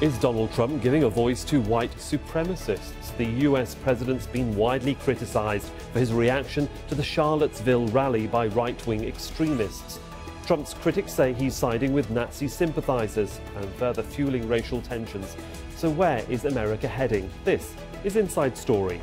Is Donald Trump giving a voice to white supremacists? The US president's been widely criticised for his reaction to the Charlottesville rally by right-wing extremists. Trump's critics say he's siding with Nazi sympathisers and further fueling racial tensions. So where is America heading? This is Inside Story.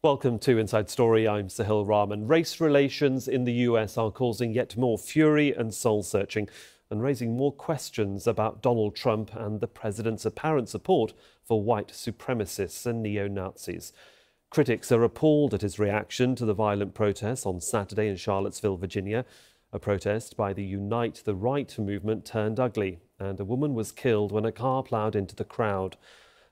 Welcome to Inside Story. I'm Sohail Rahman. Race relations in the US are causing yet more fury and soul-searching and raising more questions about Donald Trump and the president's apparent support for white supremacists and neo-Nazis. Critics are appalled at his reaction to the violent protests on Saturday in Charlottesville, Virginia. A protest by the Unite the Right movement turned ugly, and a woman was killed when a car ploughed into the crowd.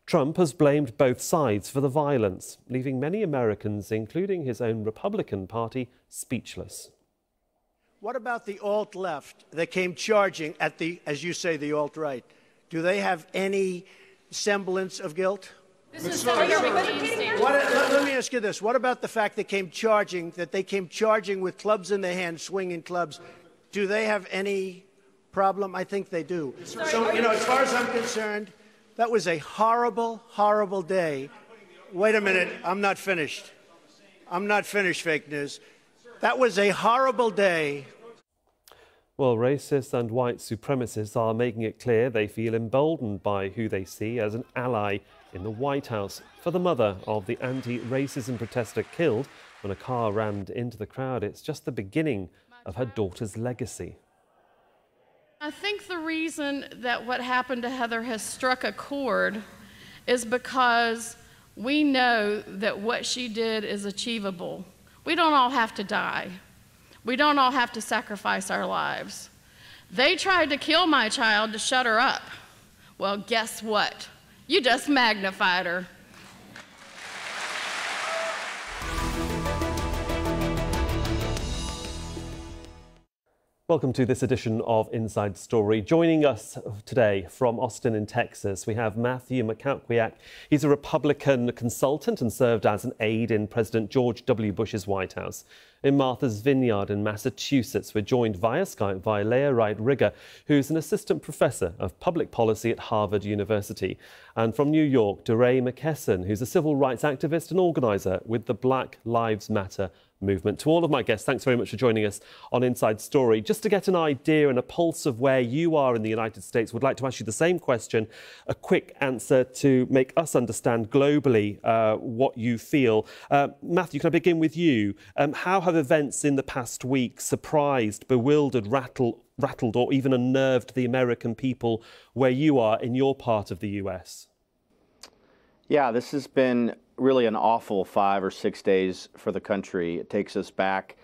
Trump has blamed both sides for the violence, leaving many Americans, including his own Republican Party, speechless. What about the alt-left that came charging at the, as you say, the alt-right? Do they have any semblance of guilt? Let me ask you this. What about the fact they came charging with clubs in their hands, swinging clubs? Do they have any problem? I think they do. So, as far as I'm concerned, that was a horrible, horrible day. Wait a minute. I'm not finished. Fake news. That was a horrible day. Well, racists and white supremacists are making it clear they feel emboldened by who they see as an ally in the White House. For the mother of the anti-racism protester killed when a car rammed into the crowd, it's just the beginning of her daughter's legacy. I think the reason that what happened to Heather has struck a chord is because we know that what she did is achievable. We don't all have to die. We don't all have to sacrifice our lives. They tried to kill my child to shut her up. Well, guess what? You just magnified her. Welcome to this edition of Inside Story. Joining us today from Austin in Texas, we have Mackowiak. He's a Republican consultant and served as an aide in President George W. Bush's White House. In Marthas Vineyard in Massachusetts, we're joined via Skype by Leah Rigueur, who's an assistant professor of public policy at Harvard University. And from New York, Deray McKesson, who's a civil rights activist and organiser with the Black Lives Matter movement. To all of my guests, thanks very much for joining us on Inside Story. Just to get an idea and a pulse of where you are in the United States, would like to ask you the same question, a quick answer to make us understand globally what you feel. Matthew, can I begin with you? How have events in the past week surprised, bewildered, rattled or even unnerved the American people where you are in your part of the US? Yeah, this has been really an awful 5 or 6 days for the country. It takes us back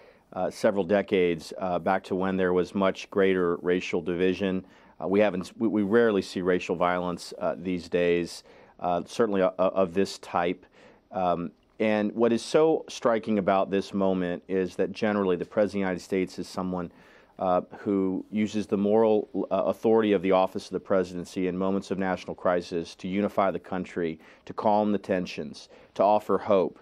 several decades, back to when there was much greater racial division. We rarely see racial violence these days, certainly of this type. And what is so striking about this moment is that generally the President of the United States is someone who uses the moral authority of the office of the presidency in moments of national crisis to unify the country, to calm the tensions, to offer hope,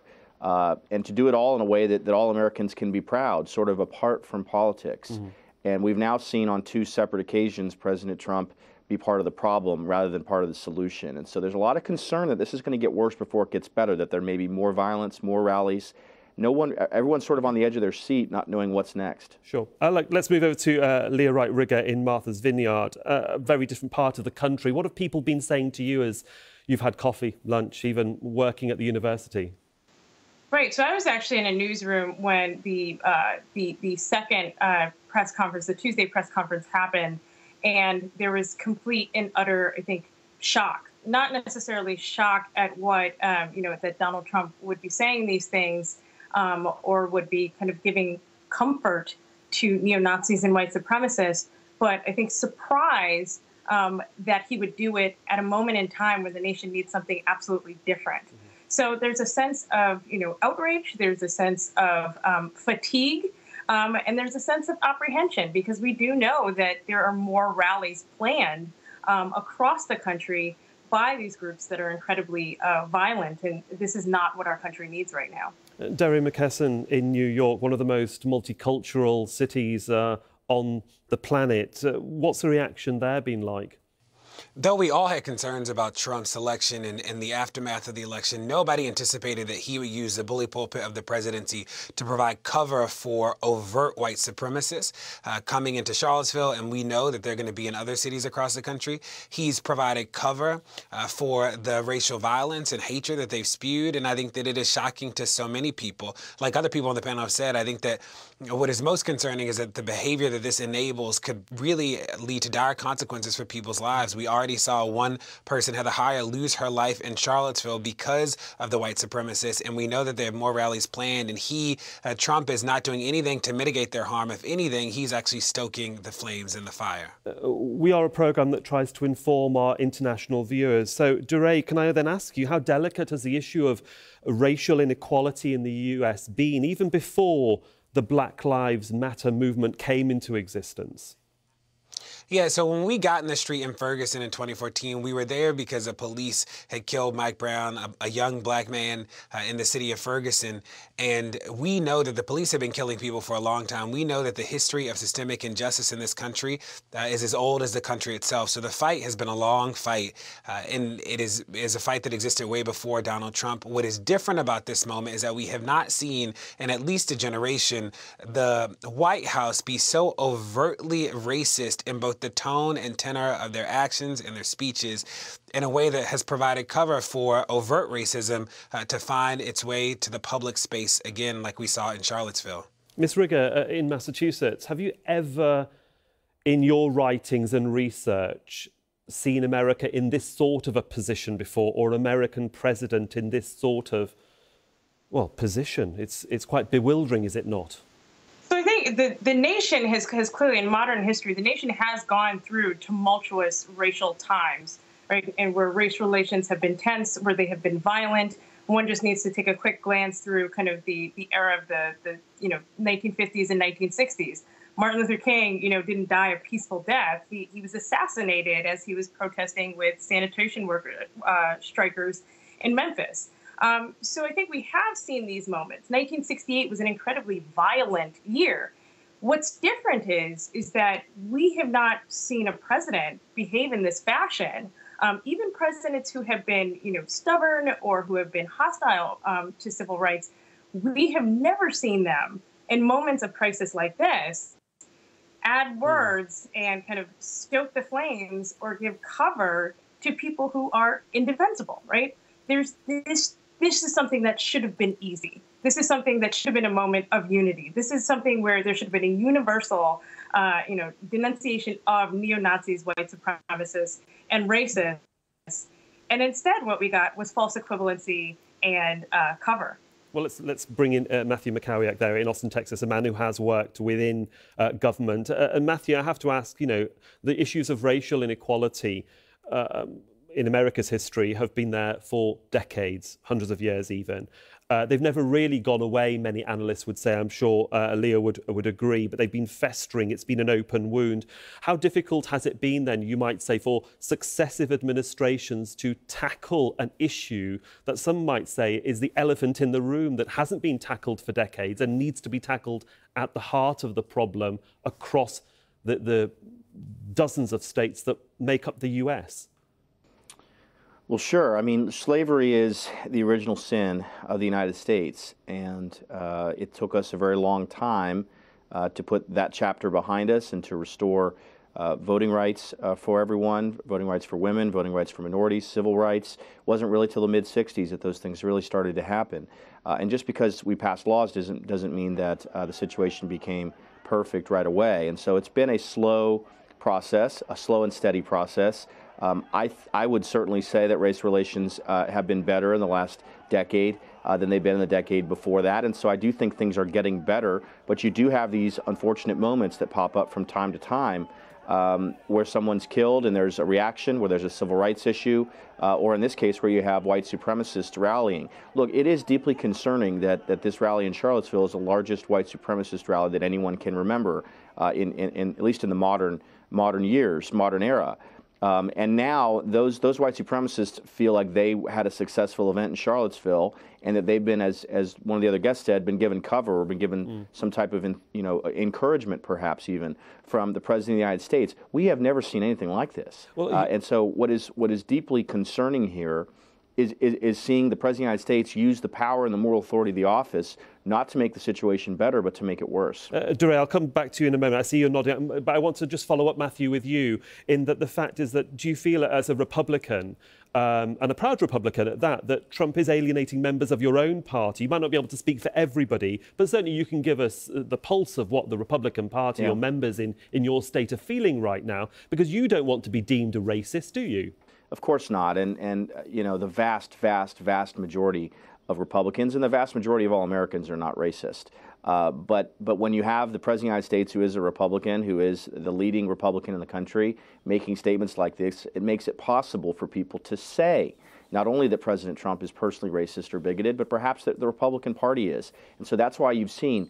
and to do it all in a way that all Americans can be proud, sort of apart from politics. Mm-hmm. And we've now seen on 2 separate occasions President Trump be part of the problem rather than part of the solution. And so there's a lot of concern that this is going to get worse before it gets better, that there may be more violence, more rallies. Everyone's sort of on the edge of their seat, not knowing what's next. Sure. Let's move over to Leah Rigueur in Marthas Vineyard, a very different part of the country. What have people been saying to you as you've had coffee, lunch, even working at the university? Right. So I was actually in a newsroom when the second press conference, the Tuesday press conference happened, and there was complete and utter, I think, shock. Not necessarily shock at what that Donald Trump would be saying these things. Or would be kind of giving comfort to neo-Nazis and white supremacists, but I think surprise that he would do it at a moment in time where the nation needs something absolutely different. Mm-hmm. So there's a sense of, outrage, there's a sense of fatigue, and there's a sense of apprehension, because we do know that there are more rallies planned across the country by these groups that are incredibly violent. And this is not what our country needs right now. Deray McKesson in New York, one of the most multicultural cities on the planet. What's the reaction there been like? Though we all had concerns about Trump's election and the aftermath of the election, nobody anticipated that he would use the bully pulpit of the presidency to provide cover for overt white supremacists coming into Charlottesville, and we know that they're going to be in other cities across the country. He's provided cover for the racial violence and hatred that they've spewed, and I think that it is shocking to so many people. Like other people on the panel have said, I think that what is most concerning is that the behavior that this enables could really lead to dire consequences for people's lives. We already saw one person, Heather Heyer, lose her life in Charlottesville because of the white supremacists, and we know that they have more rallies planned, and Trump is not doing anything to mitigate their harm. If anything, he's actually stoking the flames in the fire. We are a programme that tries to inform our international viewers. So, Deray, can I then ask you, how delicate has the issue of racial inequality in the US been, even before the Black Lives Matter movement came into existence? Yeah, so when we got in the street in Ferguson in 2014, we were there because the police had killed Mike Brown, a young black man in the city of Ferguson. And we know that the police have been killing people for a long time. We know that the history of systemic injustice in this country is as old as the country itself. So the fight has been a long fight, and it is a fight that existed way before Donald Trump. What is different about this moment is that we have not seen, in at least a generation, the White House be so overtly racist in both the tone and tenor of their actions and their speeches in a way that has provided cover for overt racism to find its way to the public space again, like we saw in Charlottesville. Ms. Rigueur, in Massachusetts, have you ever, in your writings and research, seen America in this sort of a position before, or an American president in this sort of, well, position? It's quite bewildering, is it not? So I think the nation has clearly, in modern history, the nation has gone through tumultuous racial times, right? And where race relations have been tense, where they have been violent. One just needs to take a quick glance through kind of the era of the 1950s and 1960s. Martin Luther King, didn't die a peaceful death. He was assassinated as he was protesting with sanitation worker strikers in Memphis. So I think we have seen these moments. 1968 was an incredibly violent year. What's different is that we have not seen a president behave in this fashion. Even presidents who have been, stubborn or who have been hostile to civil rights, we have never seen them in moments of crisis like this add words and kind of stoke the flames or give cover to people who are indefensible, right? There's this is something that should have been easy. This is something that should have been a moment of unity. This is something where there should have been a universal, denunciation of neo-Nazis, white supremacists, and racists. And instead, what we got was false equivalency and cover. Well, let's bring in Matthew Mackowiak there in Austin, Texas, a man who has worked within government. And Matthew, I have to ask, the issues of racial inequality in America's history have been there for decades, hundreds of years even. They've never really gone away, many analysts would say. I'm sure Leah would agree, but they've been festering. It's been an open wound. How difficult has it been then, you might say, for successive administrations to tackle an issue that some might say is the elephant in the room that hasn't been tackled for decades and needs to be tackled at the heart of the problem across the dozens of states that make up the US? Well, sure. I mean, slavery is the original sin of the United States, and it took us a very long time to put that chapter behind us and to restore voting rights for everyone, voting rights for women, voting rights for minorities, civil rights. It wasn't really till the mid-'60s that those things really started to happen. And just because we passed laws doesn't mean that the situation became perfect right away. And so it's been a slow process, a slow and steady process. I would certainly say that race relations have been better in the last decade than they've been in the decade before that. And so I do think things are getting better. But you do have these unfortunate moments that pop up from time to time where someone's killed and there's a reaction, where there's a civil rights issue, or in this case where you have white supremacists rallying. Look, it is deeply concerning that this rally in Charlottesville is the largest white supremacist rally that anyone can remember, at least in the modern era. And now those white supremacists feel like they had a successful event in Charlottesville, and that they've been, as one of the other guests said, been given cover or been given some type of encouragement, perhaps even, from the President of the United States. We have never seen anything like this. Well, and so what is deeply concerning here is seeing the President of the United States use the power and the moral authority of the office not to make the situation better, but to make it worse. Deray, I'll come back to you in a moment. I see you're nodding, but I want to just follow up, Matthew, with you in that the fact is that do you feel as a Republican, and a proud Republican at that Trump is alienating members of your own party? You might not be able to speak for everybody, but certainly you can give us the pulse of what the Republican Party or members in your state are feeling right now, because you don't want to be deemed a racist, do you? Of course not, and the vast majority of Republicans and the vast majority of all Americans are not racist. But when you have the President of the United States, who is a Republican, who is the leading Republican in the country, making statements like this, it makes it possible for people to say not only that President Trump is personally racist or bigoted, but perhaps that the Republican Party is. And so that's why you've seen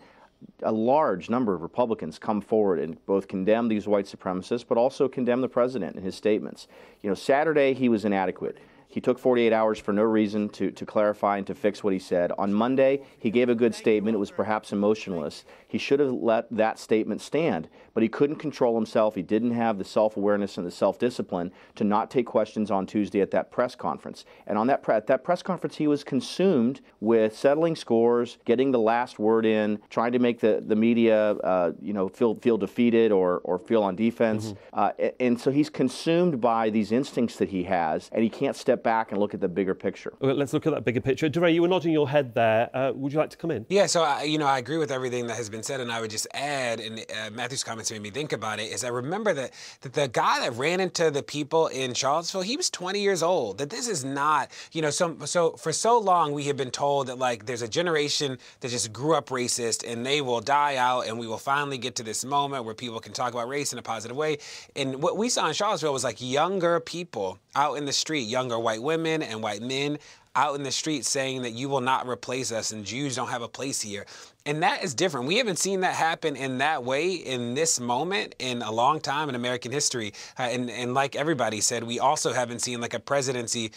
a large number of Republicans come forward and both condemn these white supremacists, but also condemn the president in his statements. Saturday he was inadequate. He took 48 hours for no reason to clarify and to fix what he said. On Monday, he gave a good statement. It was perhaps emotionless. He should have let that statement stand, but he couldn't control himself. He didn't have the self-awareness and the self-discipline to not take questions on Tuesday at that press conference. And on that press conference, he was consumed with settling scores, getting the last word in, trying to make the media feel defeated or feel on defense. And so he's consumed by these instincts that he has, and he can't step back and look at the bigger picture. Well, let's look at that bigger picture. Deray, you were nodding your head there. Would you like to come in? Yeah, so I agree with everything that has been said, and I would just add, and Matthew's comments made me think about it, is I remember that the guy that ran into the people in Charlottesville, he was 20 years old. That this is not, so for so long we have been told that like there's a generation that just grew up racist and they will die out, and we will finally get to this moment where people can talk about race in a positive way. And what we saw in Charlottesville was like younger people out in the street, younger white women and white men out in the street saying that you will not replace us and Jews don't have a place here. And that is different. We haven't seen that happen in that way in this moment in a long time in American history. And like everybody said, we also haven't seen like a presidency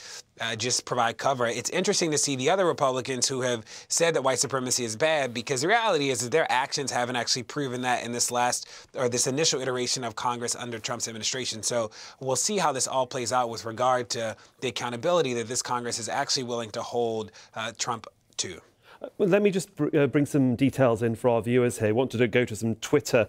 just provide cover. It's interesting to see the other Republicans who have said that white supremacy is bad, because the reality is that their actions haven't actually proven that in this initial iteration of Congress under Trump's administration. So we'll see how this all plays out with regard to the accountability that this Congress is actually willing to hold Trump to. Well, let me just bring some details in for our viewers here. I wanted to go to some Twitter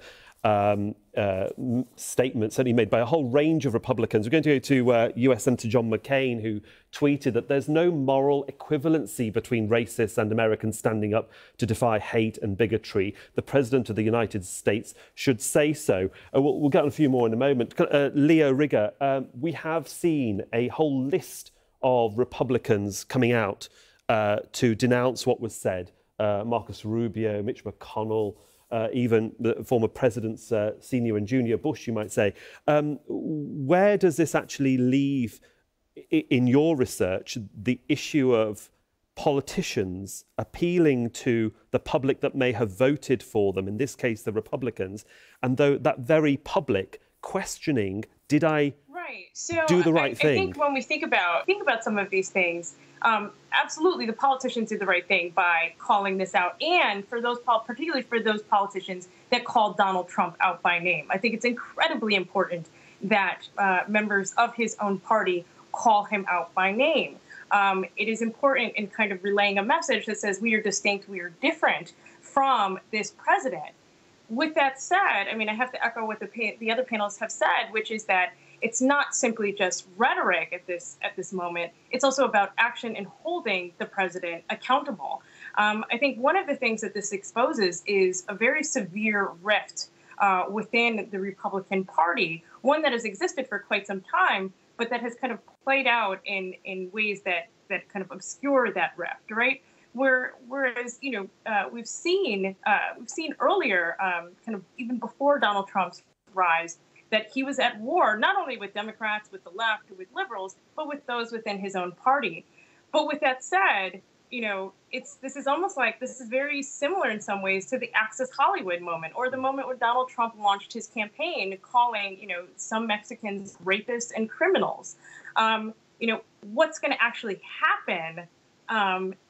statements certainly made by a whole range of Republicans. We're going to go to US Senator John McCain, who tweeted that there's no moral equivalency between racists and Americans standing up to defy hate and bigotry. The President of the United States should say so. We'll get on a few more in a moment. Leah, Rigueur, we have seen a whole list of Republicans coming out to denounce what was said. Marcus Rubio, Mitch McConnell, even the former presidents, senior and junior Bush, you might say. Where does this actually leave, in your research, the issue of politicians appealing to the public that may have voted for them, in this case the Republicans, and though that very public questioning, did I do the right thing? I think when we think about some of these things, absolutely, the politicians did the right thing by calling this out, and particularly for those politicians that called Donald Trump out by name. I think it's incredibly important that members of his own party call him out by name. It is important in kind of relaying a message that says we are distinct, we are different from this president. With that said, I mean, I have to echo what the other panelists have said, which is that it's not simply just rhetoric at this moment. It's also about action and holding the president accountable. I think one of the things that this exposes is a very severe rift within the Republican Party, one that has existed for quite some time, but that has kind of played out in ways that kind of obscure that rift, right? Whereas we've seen earlier, kind of even before Donald Trump's rise, that he was at war not only with Democrats, with the left, or with liberals, but with those within his own party. But with that said, this is almost like this is very similar in some ways to the Access Hollywood moment, or the moment when Donald Trump launched his campaign calling, some Mexicans rapists and criminals. What's going to actually happen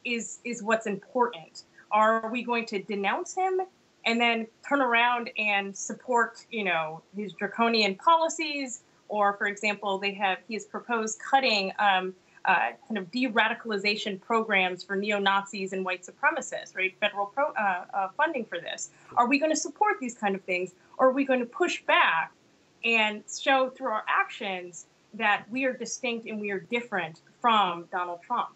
is what's important. Are we going to denounce him and then turn around and support, his draconian policies? Or, for example, he has proposed cutting kind of de-radicalization programs for neo-Nazis and white supremacists, right? Federal funding for this. Are we going to support these kind of things, or are we going to push back and show through our actions that we are distinct and we are different from Donald Trump?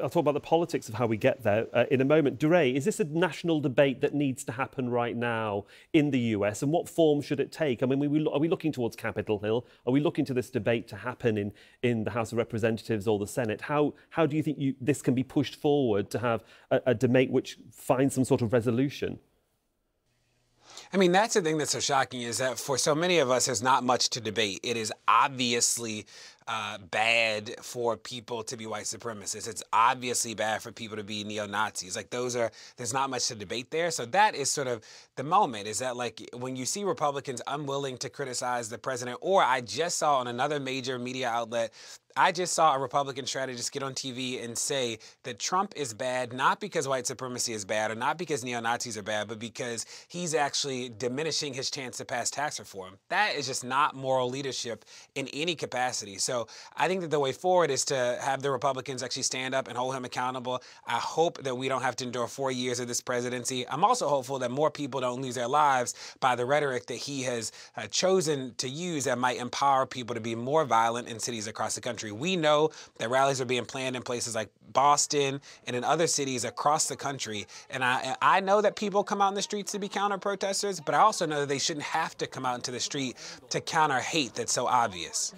I'll talk about the politics of how we get there in a moment. Deray, is this a national debate that needs to happen right now in the US, and what form should it take? I mean, are we looking towards Capitol Hill? Are we looking to this debate to happen in the House of Representatives or the Senate? How do you think this can be pushed forward to have a debate which finds some sort of resolution? I mean, that's the thing that's so shocking, is that for so many of us, there's not much to debate. It is obviously bad for people to be white supremacists. It's obviously bad for people to be neo-Nazis. Like, there's not much to debate there. So that is sort of the moment, is that, like, when you see Republicans unwilling to criticize the president, or I just saw on another major media outlet, I just saw a Republican strategist get on TV and say that Trump is bad, not because white supremacy is bad or not because neo-Nazis are bad, but because he's actually diminishing his chance to pass tax reform. That is just not moral leadership in any capacity. So I think that the way forward is to have the Republicans actually stand up and hold him accountable. I hope that we don't have to endure 4 years of this presidency. I'm also hopeful that more people don't lose their lives by the rhetoric that he has chosen to use that might empower people to be more violent in cities across the country. We know that rallies are being planned in places like Boston and in other cities across the country. And I know that people come out in the streets to be counter-protesters, but I also know that they shouldn't have to come out into the street to counter hate that's so obvious.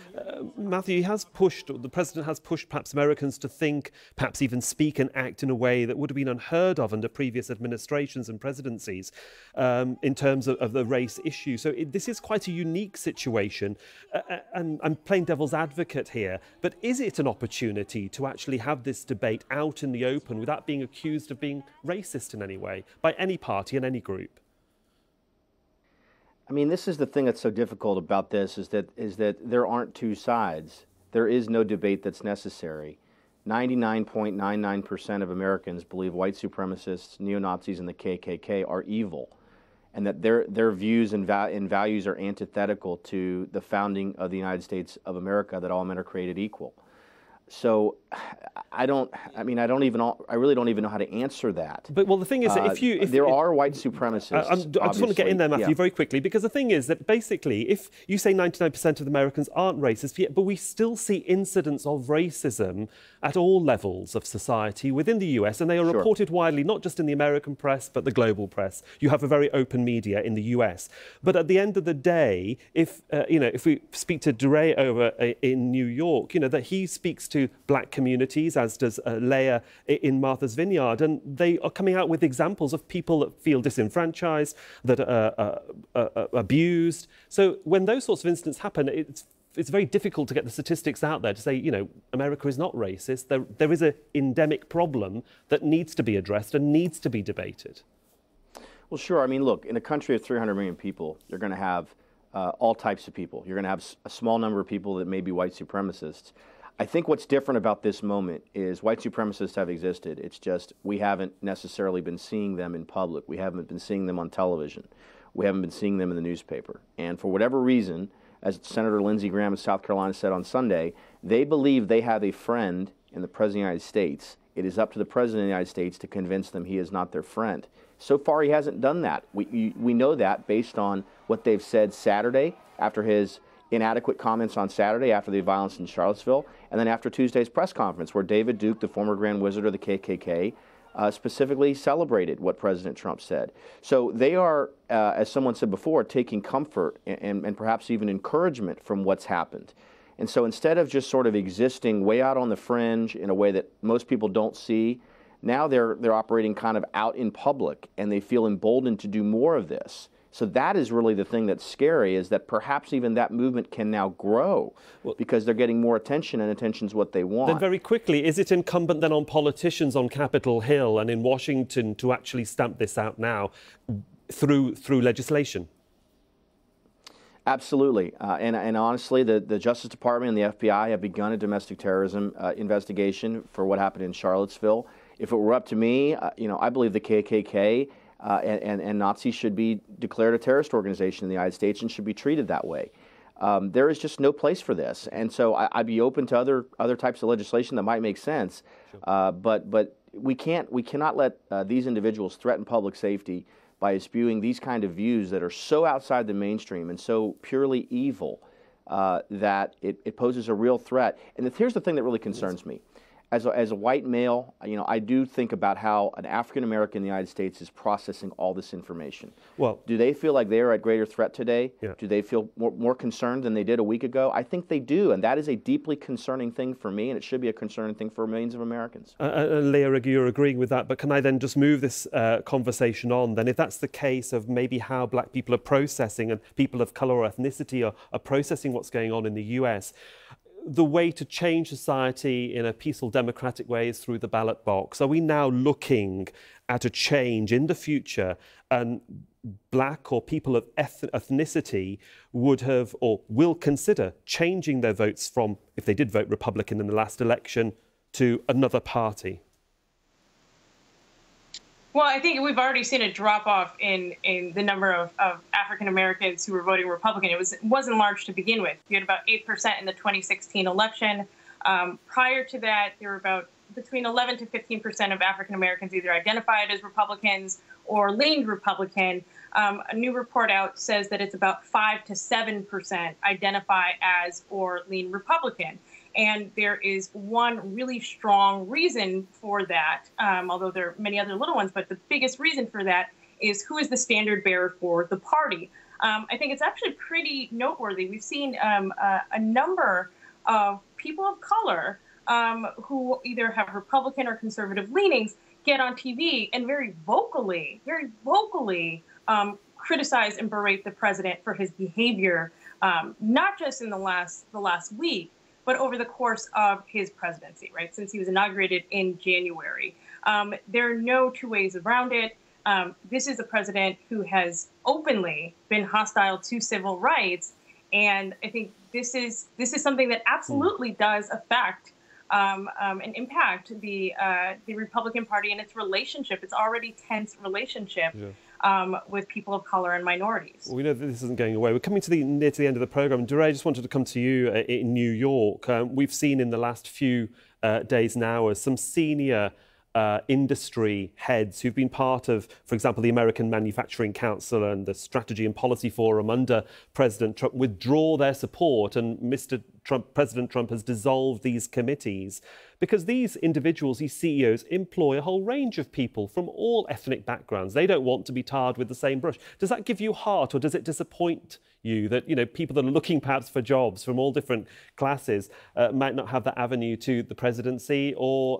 Matthew, the president has pushed perhaps Americans to think, perhaps even speak and act in a way that would have been unheard of under previous administrations and presidencies in terms of the race issue. So this is quite a unique situation. And I'm playing devil's advocate here, but is it an opportunity to actually have this debate out in the open without being accused of being racist in any way by any party and any group? I mean, this is the thing that's so difficult about this, is that there aren't two sides. There is no debate that's necessary. 99.99% of Americans believe white supremacists, neo-Nazis, and the KKK are evil, and that their views and values are antithetical to the founding of the United States of America, that all men are created equal. So I really don't even know how to answer that. But well, the thing is that if there are white supremacists. I just want to get in there, Matthew, yeah, very quickly, because the thing is that basically, if you say 99% of Americans aren't racist, but we still see incidents of racism at all levels of society within the US, and they are reported widely, not just in the American press, but the global press. You have a very open media in the US. But at the end of the day, if we speak to Deray over in New York, that he speaks to black communities, as does Leah in Marthas Vineyard, and they are coming out with examples of people that feel disenfranchised, that are abused. So when those sorts of incidents happen, it's very difficult to get the statistics out there to say, America is not racist. There is an endemic problem that needs to be addressed and needs to be debated. Well, sure. I mean, look, in a country of 300 million people, you're going to have all types of people. You're going to have a small number of people that may be white supremacists. I think what's different about this moment is white supremacists have existed. It's just we haven't necessarily been seeing them in public. We haven't been seeing them on television. We haven't been seeing them in the newspaper. And for whatever reason, as Senator Lindsey Graham of South Carolina said on Sunday, they believe they have a friend in the President of the United States. It is up to the President of the United States to convince them he is not their friend. So far, he hasn't done that. We know that based on what they've said Saturday after his inadequate comments on Saturday after the violence in Charlottesville, and then after Tuesday's press conference where David Duke, the former Grand Wizard of the KKK, specifically celebrated what President Trump said. So they are, as someone said before, taking comfort and perhaps even encouragement from what's happened. And so instead of just sort of existing way out on the fringe in a way that most people don't see, now they're operating kind of out in public, and they feel emboldened to do more of this. So that is really the thing that's scary, is that perhaps even that movement can now grow because they're getting more attention, and attention's what they want. Then very quickly, is it incumbent then on politicians on Capitol Hill and in Washington to actually stamp this out now through legislation? Absolutely. And honestly, the Justice Department and the FBI have begun a domestic terrorism investigation for what happened in Charlottesville. If it were up to me, I believe the KKK and Nazis should be declared a terrorist organization in the United States and should be treated that way. There is just no place for this, and so I'd be open to other types of legislation that might make sense. Sure. But we cannot let these individuals threaten public safety by spewing these kind of views that are so outside the mainstream and so purely evil that it poses a real threat. And here's the thing that really concerns me. As a white male, I do think about how an African American in the United States is processing all this information. Well, do they feel like they are at greater threat today? Yeah. Do they feel more concerned than they did a week ago? I think they do, and that is a deeply concerning thing for me, and it should be a concerning thing for millions of Americans. Leah, Rigueur agreeing with that, but can I then just move this conversation on then? If that's the case of maybe how black people are processing and people of colour or ethnicity are processing what's going on in the US, the way to change society in a peaceful, democratic way is through the ballot box. Are we now looking at a change in the future, and black or people of ethnicity would have or will consider changing their votes from, if they did vote Republican in the last election, to another party? Well, I think we've already seen a drop-off in the number of African Americans who were voting Republican. It wasn't large to begin with. You had about 8% in the 2016 election. Prior to that, there were about between 11 to 15% of African Americans either identified as Republicans or leaned Republican. A new report out says that it's about 5 to 7% identify as or lean Republican. And there is one really strong reason for that, although there are many other little ones, but the biggest reason for that is who is the standard bearer for the party. I think it's actually pretty noteworthy. We've seen a number of people of color who either have Republican or conservative leanings get on TV and very vocally criticize and berate the president for his behavior, not just in the last week, but over the course of his presidency, right, since he was inaugurated in January. There are no two ways around it. This is a president who has openly been hostile to civil rights, and I think this is something that absolutely does affect and impact the Republican Party and its relationship, its already tense relationship. Yeah. With people of colour and minorities. Well, we know that this isn't going away. We're coming near to the end of the programme. Deray, I just wanted to come to you in New York. We've seen in the last few days and hours some senior industry heads who've been part of, for example, the American Manufacturing Council and the Strategy and Policy Forum under President Trump withdraw their support, and President Trump has dissolved these committees because these individuals, these CEOs, employ a whole range of people from all ethnic backgrounds. They don't want to be tarred with the same brush. Does that give you heart, or does it disappoint you that people that are looking perhaps for jobs from all different classes might not have that avenue to the presidency, or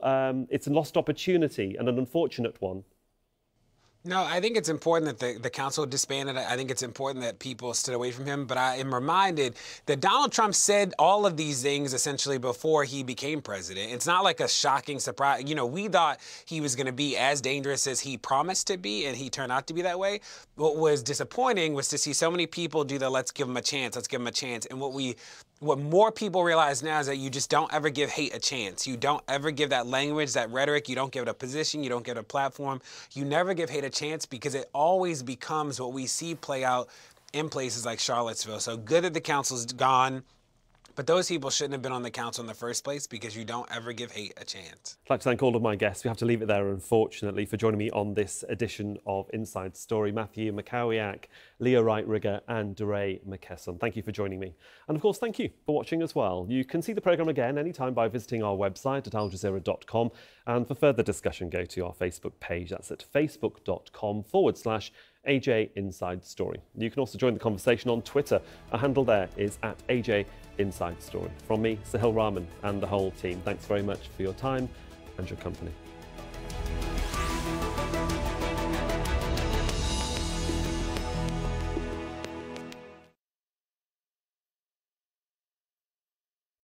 it's a lost opportunity and an unfortunate one? No, I think it's important that the council disbanded. I think it's important that people stood away from him. But I am reminded that Donald Trump said all of these things essentially before he became president. It's not like a shocking surprise. We thought he was going to be as dangerous as he promised to be, and he turned out to be that way. What was disappointing was to see so many people do the let's give him a chance, let's give him a chance. And what more people realize now is that you just don't ever give hate a chance. You don't ever give that language, that rhetoric. You don't give it a position. You don't give it a platform. You never give hate a chance, because it always becomes what we see play out in places like Charlottesville. So good that the council's gone, but those people shouldn't have been on the council in the first place, because you don't ever give hate a chance. I'd like to thank all of my guests. We have to leave it there, unfortunately, for joining me on this edition of Inside Story. Matthew Mackowiak, Leah, Wright, Rigueur and Deray McKesson. Thank you for joining me. And of course, thank you for watching as well. You can see the programme again anytime by visiting our website at aljazeera.com. And for further discussion, go to our Facebook page. That's at facebook.com/AJ Inside Story. You can also join the conversation on Twitter. Our handle there is at AJ Inside Story. From me, Sohail, Rahman and the whole team, thanks very much for your time and your company.